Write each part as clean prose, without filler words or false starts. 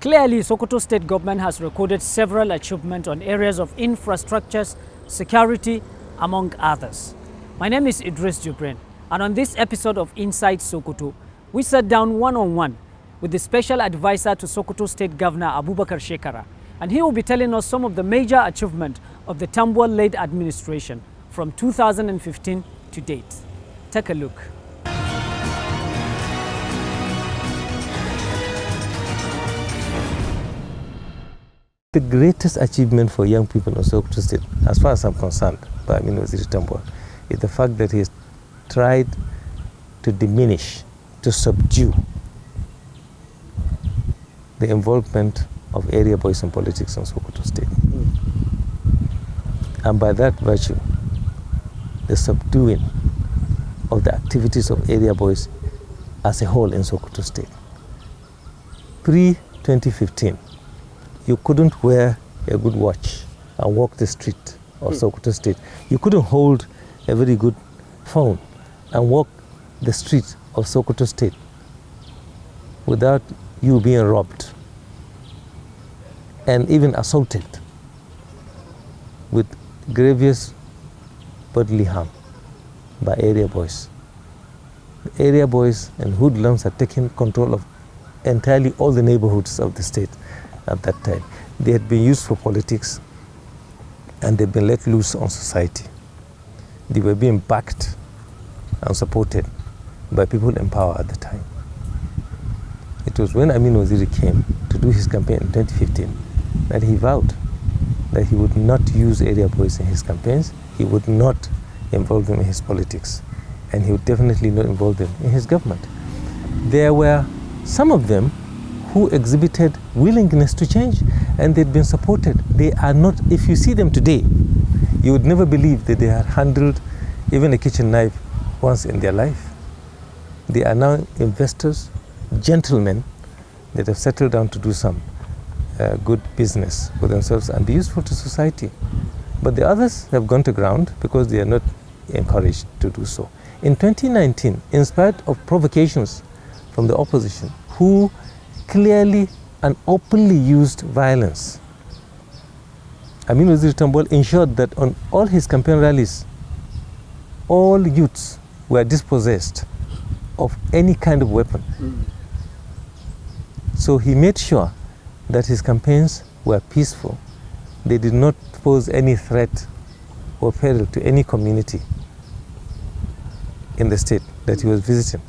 Clearly, Sokoto State Government has recorded several achievements on areas of infrastructures, security, among others. My name is Idris Jubrin, and on this episode of Inside Sokoto, we sat down one-on-one with the special advisor to Sokoto State Governor Abubakar Shekara, and he will be telling us some of the major achievements of the Tambuwal-led administration from 2015 to date. Take a look. The greatest achievement for young people in Sokoto State, as far as I'm concerned, by Waziri Tambuwal, is the fact that he has tried to diminish, to subdue the involvement of area boys in politics in Sokoto State. And by that virtue, the subduing of the activities of area boys as a whole in Sokoto State. Pre-2015, you couldn't wear a good watch and walk the street of Sokoto State. You couldn't hold a very good phone and walk the street of Sokoto State without you being robbed and even assaulted with grievous bodily harm by area boys. The area boys and hoodlums are taking control of entirely all the neighborhoods of the state at that time. They had been used for politics and they'd been let loose on society. They were being backed and supported by people in power at the time. It was when Amin Waziri came to do his campaign in 2015 that he vowed that he would not use area boys in his campaigns, he would not involve them in his politics, and he would definitely not involve them in his government. There were some of them who exhibited willingness to change, and they'd been supported. They are not, if you see them today, you would never believe that they had handled even a kitchen knife once in their life. They are now investors, gentlemen that have settled down to do some good business for themselves and be useful to society. But the others have gone to ground because they are not encouraged to do so. In 2019, in spite of provocations from the opposition, who clearly and openly used violence, Amin Waziri Tambuwal ensured that on all his campaign rallies, all youths were dispossessed of any kind of weapon. So he made sure that his campaigns were peaceful. They did not pose any threat or peril to any community in the state that he was visiting,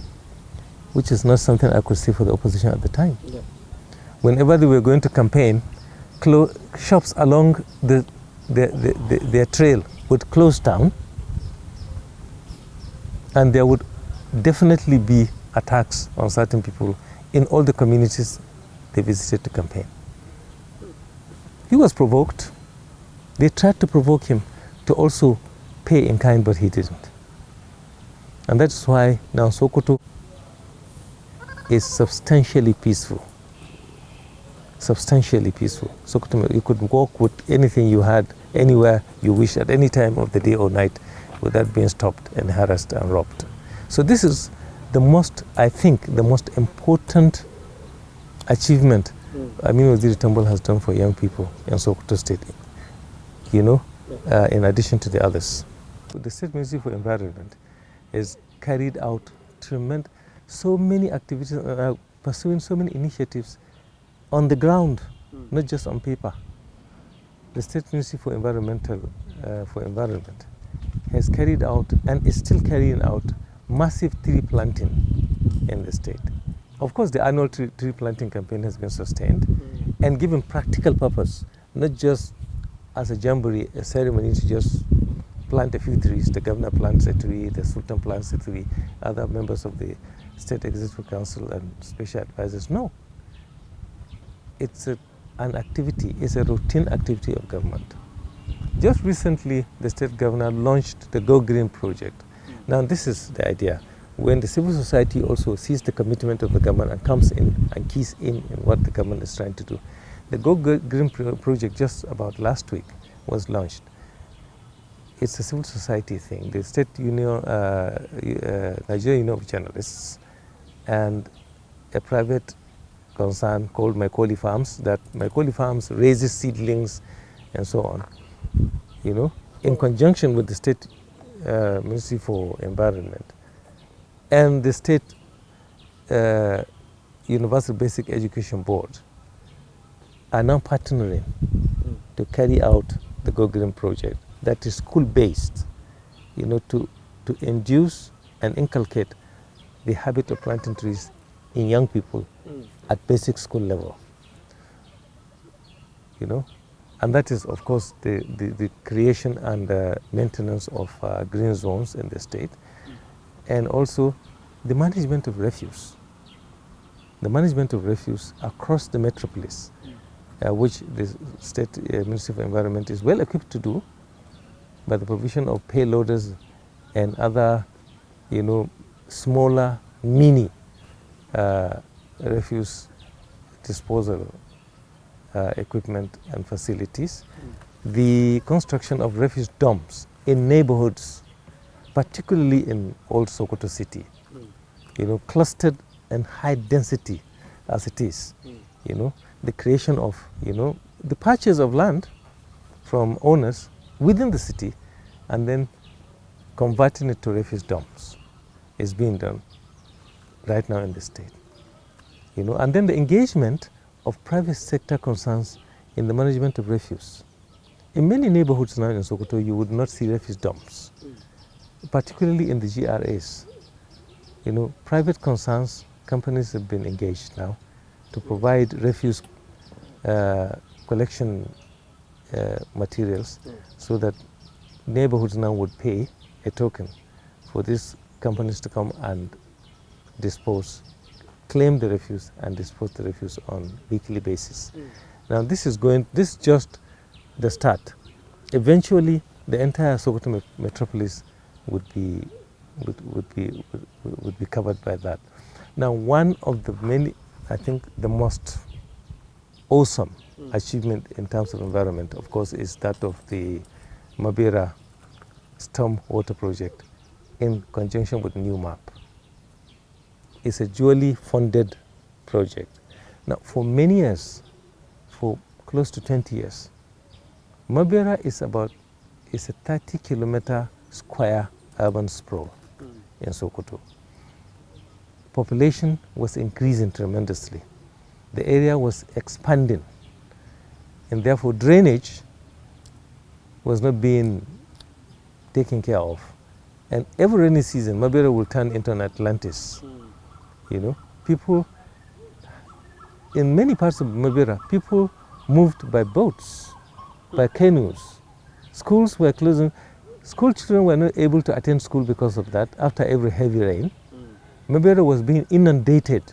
which is not something I could say for the opposition at the time. Yeah. Whenever they were going to campaign, shops along their trail would close down, and there would definitely be attacks on certain people in all the communities they visited to campaign. He was provoked. They tried to provoke him to also pay in kind, but he didn't. And that's why now Sokoto is substantially peaceful. Substantially peaceful. Sokoto, you could walk with anything you had anywhere you wish at any time of the day or night without being stopped and harassed and robbed. So this is the most, I think, the most important achievement Amin Waziri Tambuwal has done for young people in Sokoto State, in addition to the others. The State Ministry for Environment has carried out so many activities and are pursuing so many initiatives on the ground, not just on paper. The State Ministry for Environment has carried out and is still carrying out massive tree planting in the state. Of course, the annual tree planting campaign has been sustained and given practical purpose, not just as a jamboree, a ceremony to just plant a few trees. The governor plants a tree, the sultan plants a tree, other members of the State Executive Council and special advisors. No. It's an activity, it's a routine activity of government. Just recently, the state governor launched the Go Green project. Now, this is the idea. When the civil society also sees the commitment of the government and comes in and keys in what the government is trying to do. The Go Green project just about last week was launched. It's a civil society thing. The State Union, Nigeria Union of Journalists and a private concern called Macaulay Farms, that Macaulay Farms raises seedlings and so on, you know, in conjunction with the State Ministry for Environment and the State Universal Basic Education Board are now partnering to carry out the Go Green project that is school-based, you know, to induce and inculcate the habit of planting trees in young people at basic school level, you know. And that is, of course, the creation and maintenance of green zones in the state, and also the management of refuse. The management of refuse across the metropolis, which the State Ministry of Environment is well equipped to do by the provision of payloaders and other, you know, smaller mini refuse disposal equipment and facilities. The construction of refuse dumps in neighborhoods, particularly in Old Sokoto city, you know, clustered and high density as it is, you know, the creation of, you know, the purchase of land from owners within the city and then converting it to refuse dumps is being done right now in the state, you know. And then the engagement of private sector concerns in the management of refuse. In many neighborhoods now in Sokoto, you would not see refuse dumps, particularly in the GRAs. You know, private concerns, companies have been engaged now to provide refuse collection materials so that neighborhoods now would pay a token for these companies to come and dispose, claim the refuse and dispose the refuse on weekly basis. Now this is just the start. Eventually the entire Sokoto metropolis would be covered by that. Now one of the many, I think the most awesome achievement in terms of environment, of course, is that of the Mabera storm water project in conjunction with NewMap. It's a dually funded project. Now for many years, for close to 20 years, Mabera is a 30-kilometer square urban sprawl in Sokoto. Population was increasing tremendously. The area was expanding, and therefore drainage was not being taken care of. And every rainy season, Mabera will turn into an Atlantis. You know, people, in many parts of Mabera, people moved by boats, by canoes. Schools were closing. School children were not able to attend school because of that. After every heavy rain, Mabera was being inundated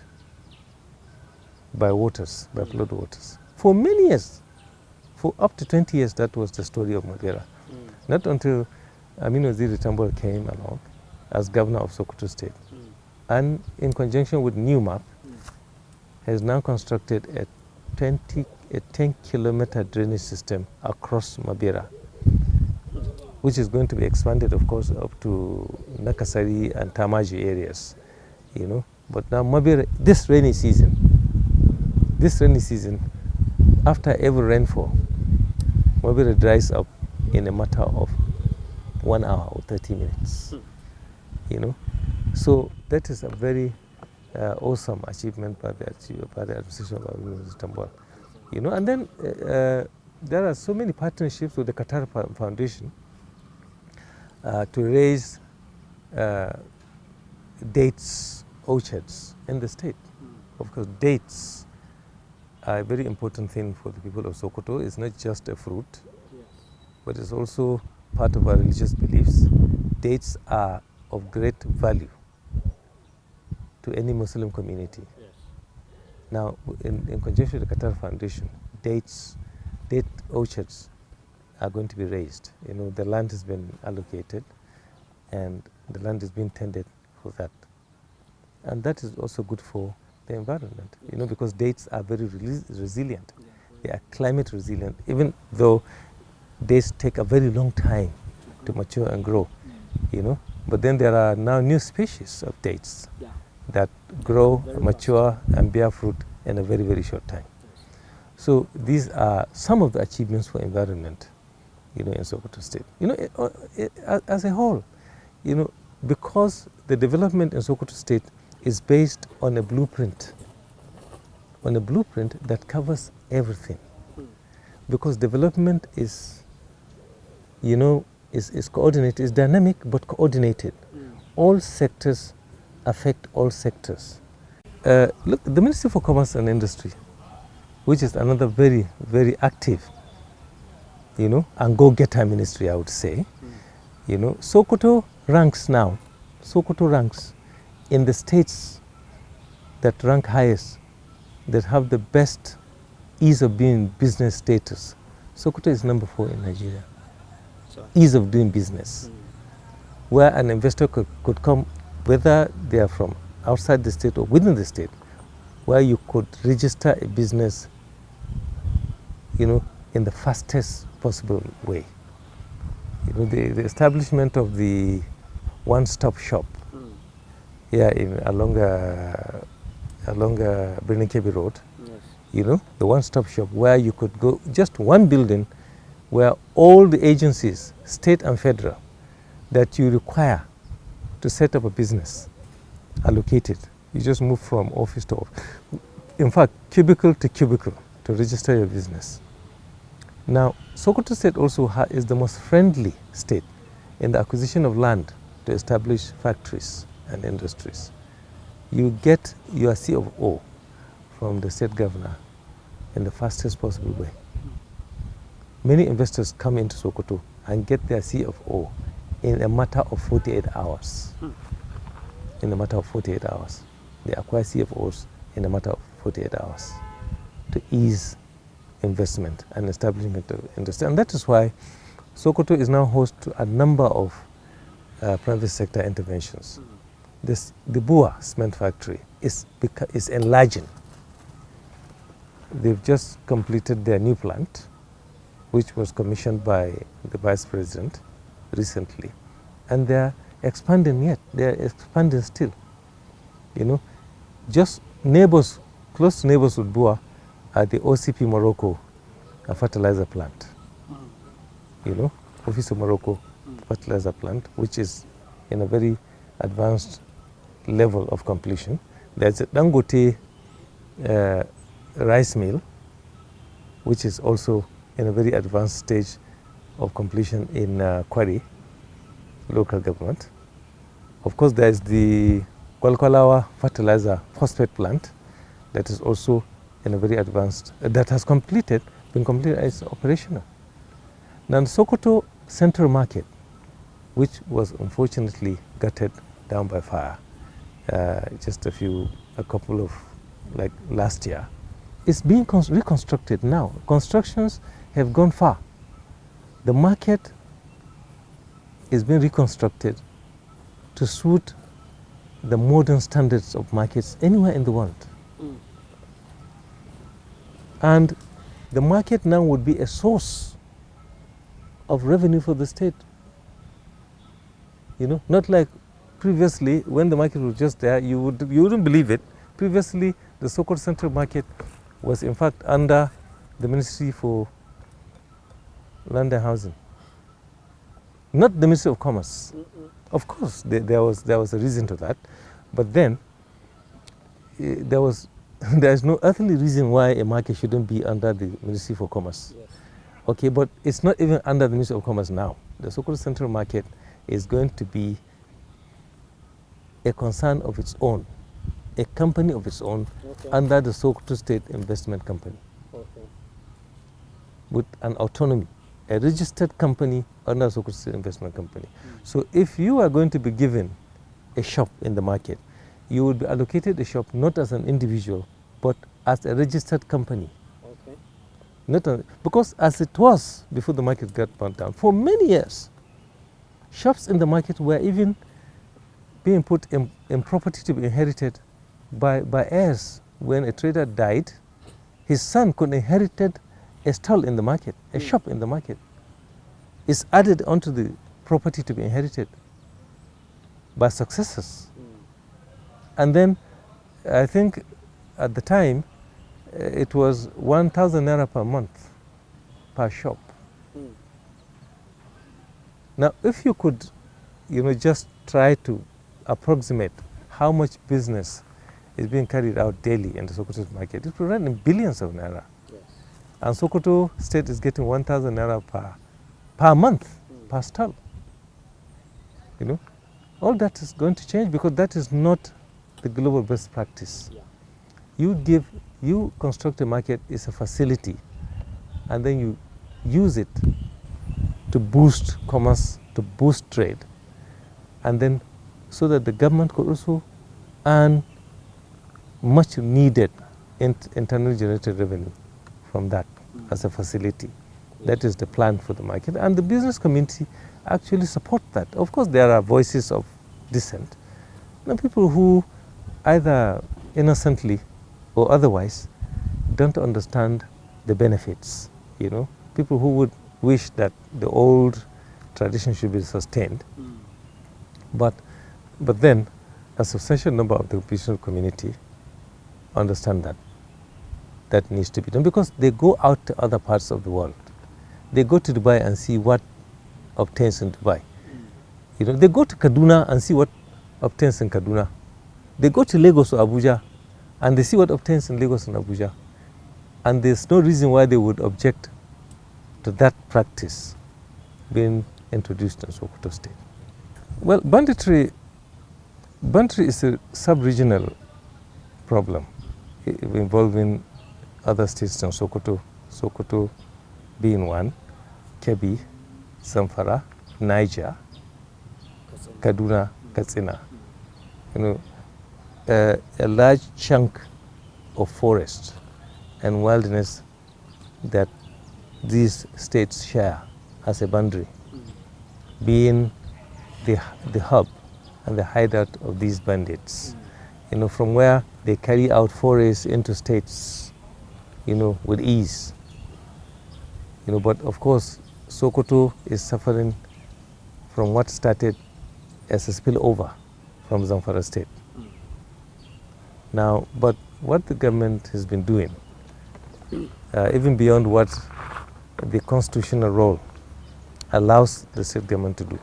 by waters, by flood waters. For many years, for up to 20 years, that was the story of Mabera. Not until Aminu Waziri Tambol came along as governor of Sokoto State, and in conjunction with NewMap, has now constructed a 10-kilometer drainage system across Mabera, which is going to be expanded, of course, up to Nakasari and Tamaji areas, you know. But now Mabera, this rainy season, after every rainfall, Mabera dries up in a matter of 1 hour or 30 minutes, you know. So that is a very awesome achievement by the administration of Aminu Tambol, you know. And then there are so many partnerships with the Qatar Foundation to raise dates orchards in the state. Of course, dates are a very important thing for the people of Sokoto. It's not just a fruit, but it's also part of our religious beliefs. Dates are of great value to any Muslim community. Now, in conjunction with the Qatar Foundation, date orchards are going to be raised. You know, the land has been allocated and the land is being tended for that. And that is also good for the environment, you know, because dates are very resilient. They are climate resilient, even though dates take a very long time to mature and grow, you know. But then there are now new species of dates that grow, mature, and bear fruit in a very, very short time. So these are some of the achievements for environment, in Sokoto State. As a whole, because the development in Sokoto State is based on a blueprint that covers everything. Because development is coordinated, is dynamic but coordinated. All sectors affect all sectors. Look, the Ministry for Commerce and Industry, which is another very, very active, and go-getter ministry, I would say. Sokoto ranks in the states that rank highest, that have the best ease of doing business status. Sokoto is number 4 in Nigeria. Ease of doing business. Where an investor could come, whether they are from outside the state or within the state, where you could register a business, in the fastest possible way. The establishment of the one-stop shop here along Birnin Kebbi Road, yes. The one-stop shop where you could go, just one building where all the agencies, state and federal, that you require to set up a business are located. You just move from office to office. In fact, cubicle to cubicle to register your business. Now, Sokoto State also is the most friendly state in the acquisition of land to establish factories and industries. You get your C of O from the state governor in the fastest possible way. Many investors come into Sokoto and get their C of O in a matter of 48 hours. In a matter of 48 hours. They acquire CFOs in a matter of 48 hours to ease investment and establishment of industry. And that is why Sokoto is now host to a number of private sector interventions. The Bua cement factory is enlarging. They've just completed their new plant, which was commissioned by the Vice President recently. And they're expanding they're expanding still. Just neighbors, close neighbors with Bua are the OCP Morocco fertilizer plant. Office of Morocco fertilizer plant, which is in a very advanced level of completion. There's a Dangote rice mill, which is also in a very advanced stage of completion in Kwari local government. Of course, there's the Kwalkwalawa fertilizer phosphate plant that is also in a very advanced, that has been completed as operational. Now, the Sokoto Central Market, which was unfortunately gutted down by fire last year, is being reconstructed now. Constructions have gone far. The market is being reconstructed to suit the modern standards of markets anywhere in the world. And the market now would be a source of revenue for the state. Not like previously when the market was just there, you wouldn't believe it. Previously, the Sokoto Central Market was in fact under the Ministry for Land and Housing, not the Ministry of Commerce. Of course, there was a reason to that, but then there is no earthly reason why a market shouldn't be under the Ministry for Commerce. Yes. Okay, but it's not even under the Ministry of Commerce now. The Sokoto Central Market is going to be a concern of its own, a company of its own, okay, under the Sokoto State Investment Company, okay, with an autonomy, a registered company under Sokoto State Investment Company. So if you are going to be given a shop in the market, you will be allocated a shop not as an individual, but as a registered company. Okay. Because as it was before the market got burnt down, for many years, shops in the market were even being put in property to be inherited by heirs. When a trader died, his son could inherit a stall in the market, a shop in the market. It's added onto the property to be inherited by successors. And then I think at the time it was 1,000 naira per month per shop. Now, if you could, just try to approximate how much business is being carried out daily in the Sokoto market, it will run in billions of naira. Yes. And Sokoto state is getting 1,000 naira per month, per stall. All that is going to change because that is not the global best practice. Yeah. You construct a market is a facility, and then you use it to boost commerce, to boost trade, and then so that the government could also earn much needed internally generated revenue from that as a facility. That is the plan for the market, and the business community actually support that. Of course, there are voices of dissent. People who either innocently or otherwise don't understand the benefits. People who would wish that the old tradition should be sustained, but then a substantial number of the business community understand that needs to be done because they go out to other parts of the world. They go to Dubai and see what obtains in Dubai. They go to Kaduna and see what obtains in Kaduna. They go to Lagos or Abuja and they see what obtains in Lagos and Abuja. And there's no reason why they would object to that practice being introduced in Sokoto state. Well, banditry is a sub-regional problem involving other states than Sokoto being one, Kebbi, Zamfara, Niger, Kaduna, Katsina. A large chunk of forest and wilderness that these states share as a boundary, being the hub and the hideout of these bandits, from where they carry out forays into states, with ease. But of course, Sokoto is suffering from what started as a spillover from Zamfara state. Now, but what the government has been doing, even beyond what the constitutional role allows the state government to do,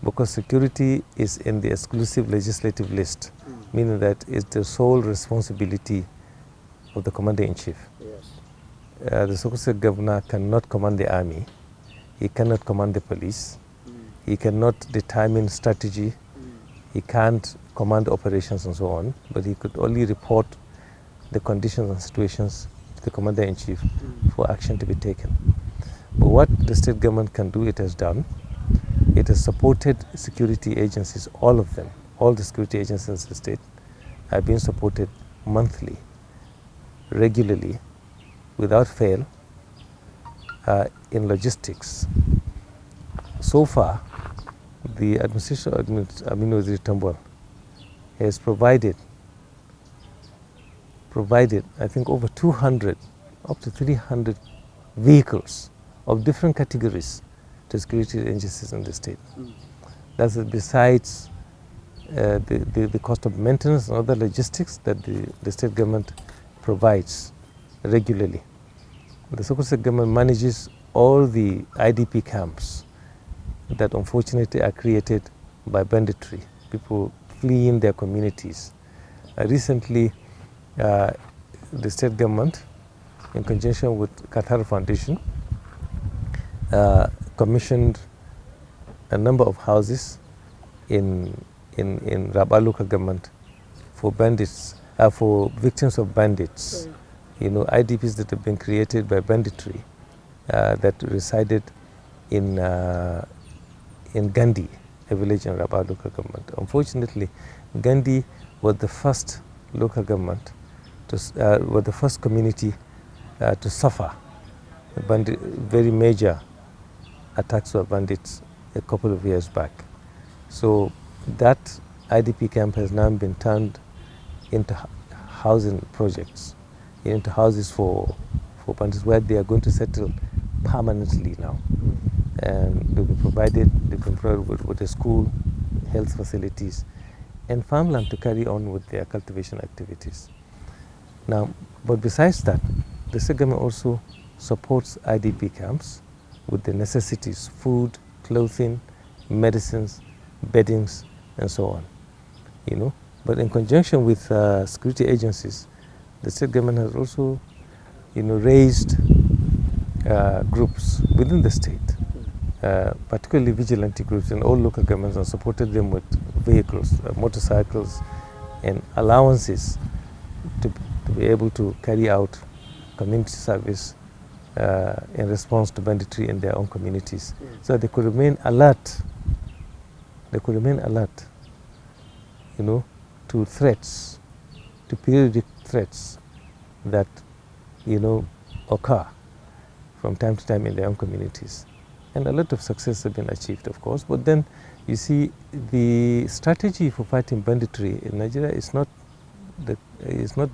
because security is in the exclusive legislative list, meaning that it's the sole responsibility of the commander-in-chief. Yes. The Sokoto governor cannot command the army, he cannot command the police, he cannot determine strategy, he can't command operations and so on, but he could only report the conditions and situations to the commander-in-chief for action to be taken. But what the state government can do, it has done. It has supported security agencies, all of them, all the security agencies in the state have been supported monthly, regularly, without fail, in logistics. So far, the administration of Aminu Waziri Tambol has provided, I think, over 200, up to 300 vehicles of different categories to security agencies in the state. That's besides the cost of maintenance and other logistics that the state government provides regularly. The Sokoto state government manages all the IDP camps that unfortunately are created by banditry, people fleeing their communities. Recently, the state government, in conjunction with Qatar Foundation, commissioned a number of houses in Rabah local government for bandits, for victims of bandits. IDPs that have been created by banditry that resided in Gandhi, a village in Rabah local government. Unfortunately, Gandhi was the first local government, was the first community to suffer very major attacks by bandits a couple of years back. So that IDP camp has now been turned into housing projects, into houses for bandits where they are going to settle permanently now. And they've been provided with a school, health facilities, and farmland to carry on with their cultivation activities. Now, But besides that, the state government also supports IDP camps with the necessities, food, clothing, medicines, beddings, and so on. But in conjunction with security agencies, the state government has also, raised groups within the state, particularly vigilante groups in all local governments, and supported them with vehicles, motorcycles, and allowances to be able to carry out community service in response to banditry in their own communities, so that they could remain alert. They could remain alert, to threats, to periodic threats that, occur from time to time in their own communities. And a lot of success has been achieved, of course. But then, you see, the strategy for fighting banditry in Nigeria is not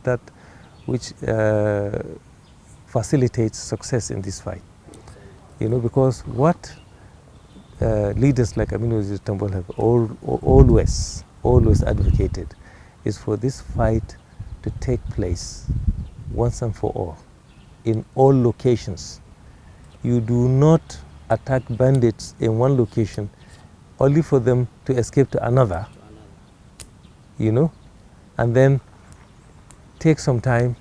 that which facilitates success in this fight. Because what leaders like Aminu Waziri Tambol have always advocated is for this fight to take place once and for all, in all locations. You do not attack bandits in one location only for them to escape to another, and then take some time,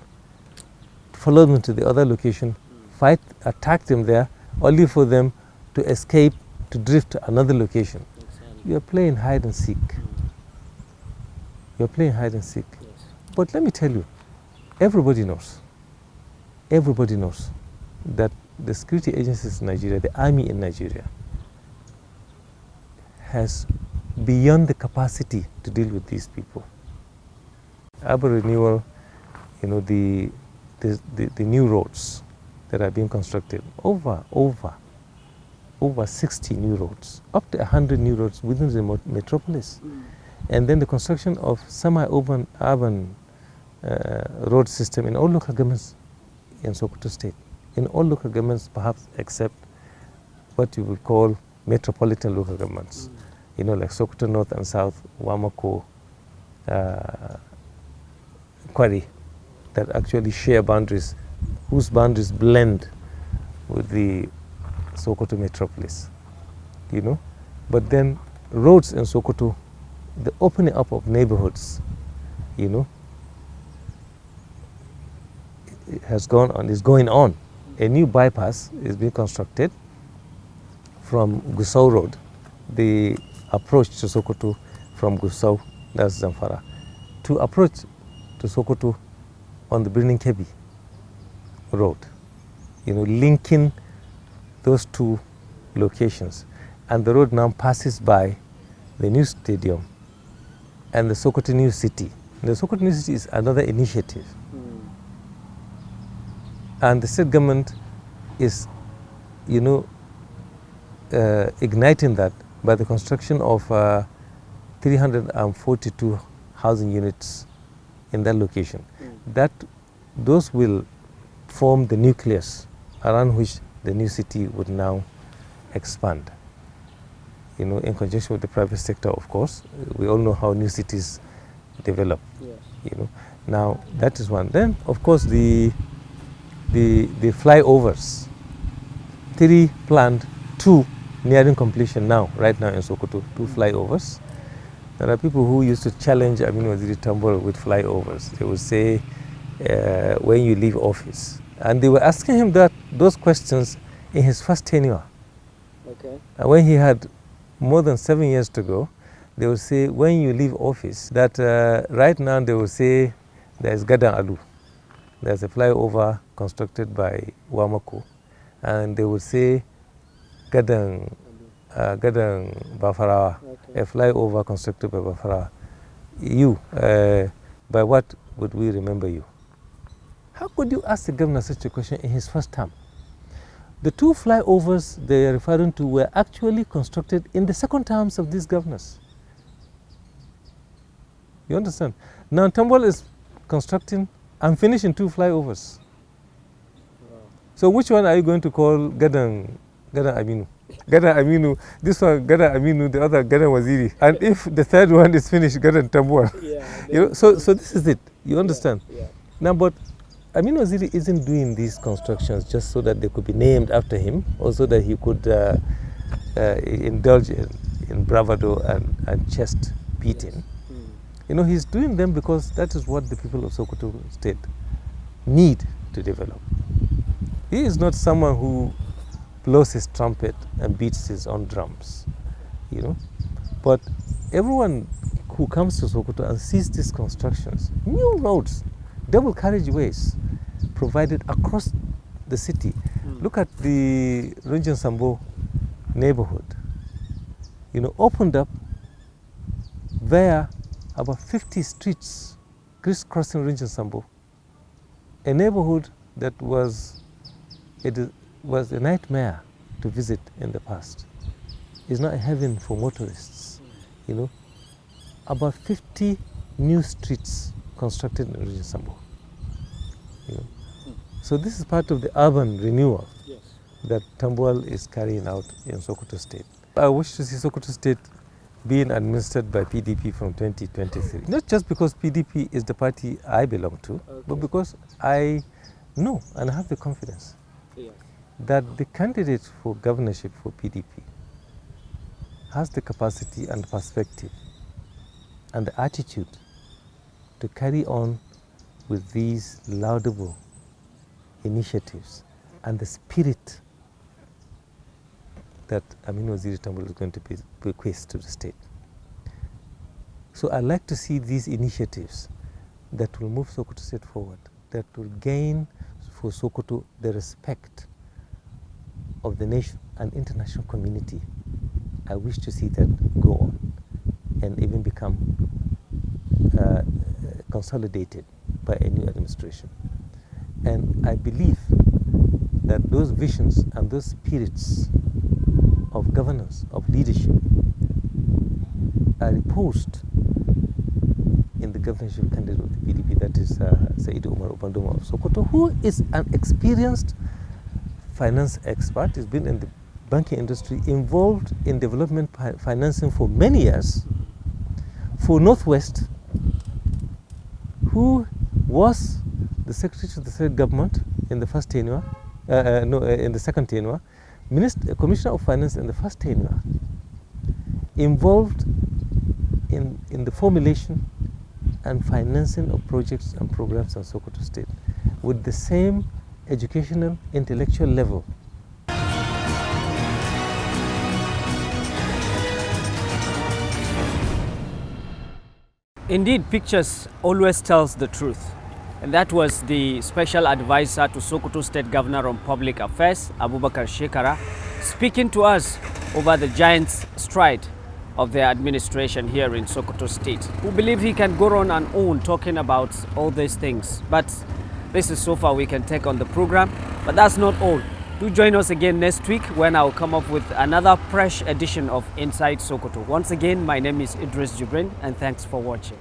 follow them to the other location, fight, attack them there, only for them to escape, to drift to another location. You're playing hide and seek. You're playing hide and seek. Yes. But let me tell you, everybody knows that the security agencies in Nigeria, the army in Nigeria, has beyond the capacity to deal with these people. Urban renewal, the new roads that are being constructed, over 60 new roads, up to 100 new roads within the metropolis. And then the construction of semi-urban road system in all local governments in Sokoto State. In all local governments, perhaps except what you would call metropolitan local governments. Like Sokoto North and South, Wamako, Kwari, that actually share boundaries, whose boundaries blend with the Sokoto metropolis. But then roads in Sokoto, the opening up of neighborhoods, it has gone on, is going on. A new bypass is being constructed from Gusau Road, the approach to Sokoto from Gusau, that's Zamfara, to approach to Sokoto on the Birnin Kebbi Road, linking those two locations. And the road now passes by the new stadium and the Sokoto New City. The Sokoto New City is another initiative. And the state government is, igniting that by the construction of 342 housing units in that location. Those will form the nucleus around which the new city would now expand. In conjunction with the private sector, of course. We all know how new cities develop. Yes. Now that is one. Then, of course, the flyovers. 3 planned, 2 nearing completion now, right now in Sokoto, 2 flyovers. There are people who used to challenge Aminu Waziri Tambol with flyovers. They would say, when you leave office. And they were asking him those questions in his first tenure. Okay. And when he had more than 7 years to go, they would say, when you leave office, that right now they will say there's Gadan Alu. There's a flyover constructed by Wamako. And they would say Gadan Bafarawa, okay. A flyover constructed by Bafarawa. You, by what would we remember you? How could you ask the governor such a question in his first term? The 2 flyovers they are referring to were actually constructed in the second terms of these governors. You understand? Now Tambol is constructing and finishing 2 flyovers. Wow. So which one are you going to call Gadan Aminu? Gadan Aminu, this one Gadan Aminu, the other Gadan Waziri. And if the third one is finished, Gadan Tambol. Yeah, so this is it. You understand? Yeah. Now, but Amin Waziri isn't doing these constructions just so that they could be named after him, or so that he could indulge in bravado and chest beating. Yes. You know, he's doing them because that is what the people of Sokoto State need to develop. He is not someone who blows his trumpet and beats his own drums, you know. But everyone who comes to Sokoto and sees these constructions, new roads, double carriageways provided across the city. Look at the Runjan Sambo neighborhood, you know, opened up via about 50 streets crisscrossing Runjan Sambo, a neighborhood that was a nightmare to visit in the past. It's not a heaven for motorists, you know. About 50 new streets constructed in Runjan Sambo, you know. So this is part of the urban renewal that Tambuwal is carrying out in Sokoto State. I wish to see Sokoto State being administered by PDP from 2023. Not just because PDP is the party I belong to, but because I know and have the confidence that the candidate for governorship for PDP has the capacity and perspective and the attitude to carry on with these laudable initiatives and the spirit that Amin Waziri Tambul is going to bequeath to the state. So I'd like to see these initiatives that will move Sokoto State forward, that will gain for Sokoto the respect of the nation and international community. I wish to see that go on and even become consolidated by a new administration. And I believe that those visions and those spirits of governance, of leadership, are reposed in the governorship candidate of the PDP, that is Said Umar Obandoma of Sokoto, who is an experienced finance expert. He's been in the banking industry, involved in development financing for many years for Northwest, who was the Secretary to the State Government in the first tenure, in the second tenure, Commissioner of Finance in the first tenure, involved in the formulation and financing of projects and programs in Sokoto State with the same educational, intellectual level. Indeed, pictures always tells the truth. And that was the special advisor to Sokoto State Governor on Public Affairs, Abubakar Shekara, speaking to us over the giant stride of their administration here in Sokoto State. We believe he can go on and on talking about all these things. But this is so far we can take on the program. But that's not all. Do join us again next week when I'll come up with another fresh edition of Inside Sokoto. Once again, my name is Idris Jibrin, and thanks for watching.